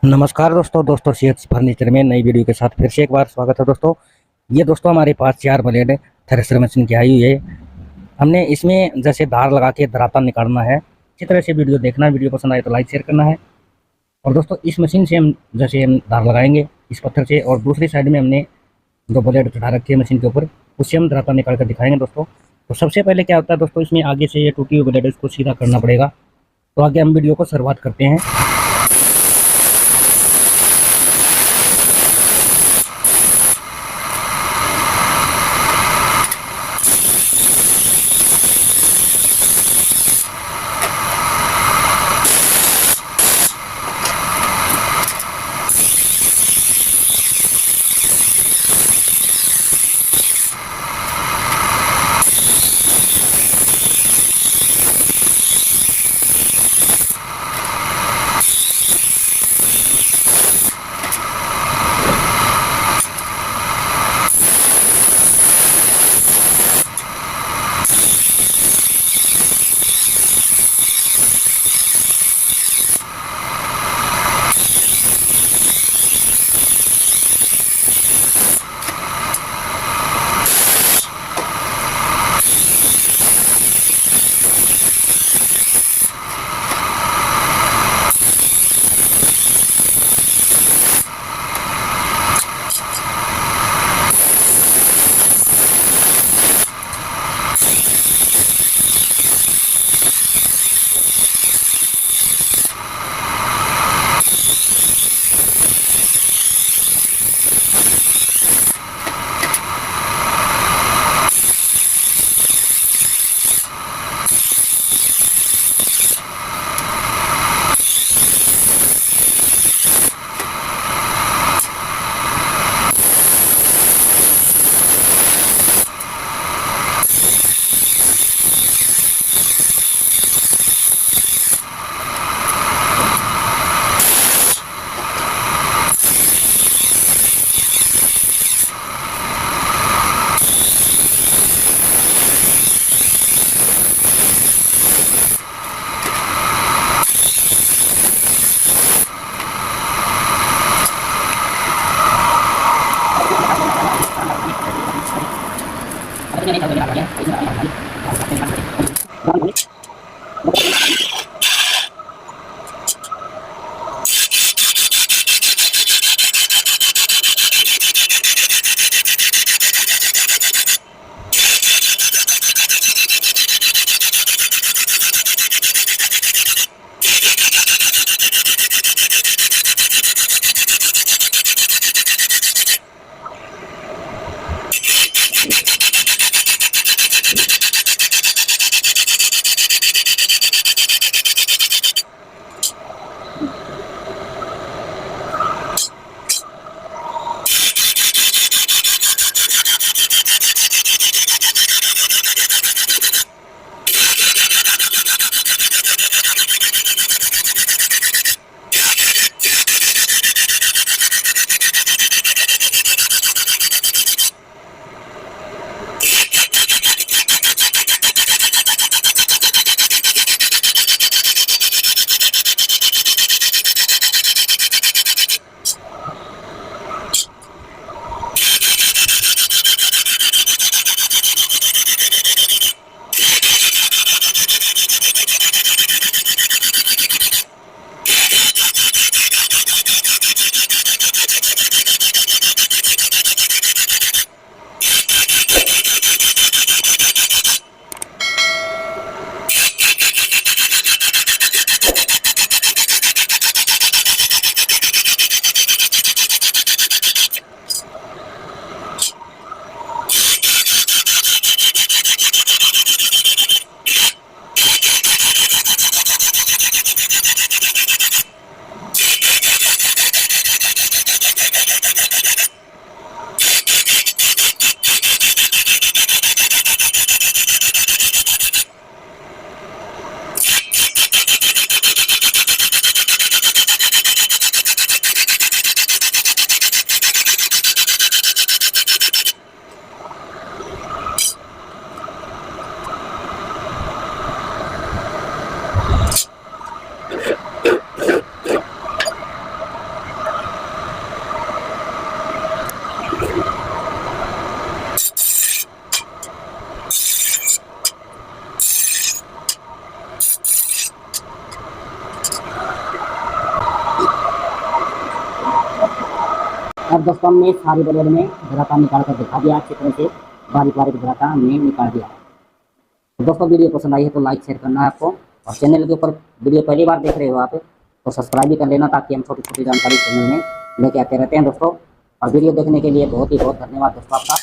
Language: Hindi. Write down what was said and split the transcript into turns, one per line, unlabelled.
नमस्कार दोस्तों सीएच फर्नीचर में नई वीडियो के साथ फिर से एक बार स्वागत है दोस्तों। ये दोस्तों हमारे पास 4 ब्लेड थ्रेशर मशीन की आई हुई है। हमने इसमें जैसे धार लगा के दराता निकालना है। इसी तरह से वीडियो देखना, वीडियो पसंद आए तो लाइक शेयर करना है। और दोस्तों इस मशीन से हम जैसे हम धार लगाएंगे इस पत्थर से, और दूसरी साइड में हमने जो ब्लेड चढ़ा रखी है मशीन के ऊपर, उससे हम दराता निकाल कर दिखाएंगे दोस्तों। तो सबसे पहले क्या होता है दोस्तों, इसमें आगे से ये टूटी हुई ब्लेड है, इसको सीधा करना पड़ेगा। तो आगे हम वीडियो को शुरुआत करते हैं। अब दोस्तों हमने सारी ब्लेड में धराता निकाल कर दिखा दिया, अच्छी तरह से बारीक बारीक धराता हमने निकाल दिया। तो दोस्तों वीडियो पसंद आई है तो लाइक शेयर करना है आपको, और चैनल के ऊपर वीडियो पहली बार देख रहे हो आप तो सब्सक्राइब भी कर लेना, ताकि हम छोटी छोटी जानकारी चैनल में लेके आते रहते हैं दोस्तों। और वीडियो देखने के लिए बहुत ही बहुत धन्यवाद दोस्तों आपका।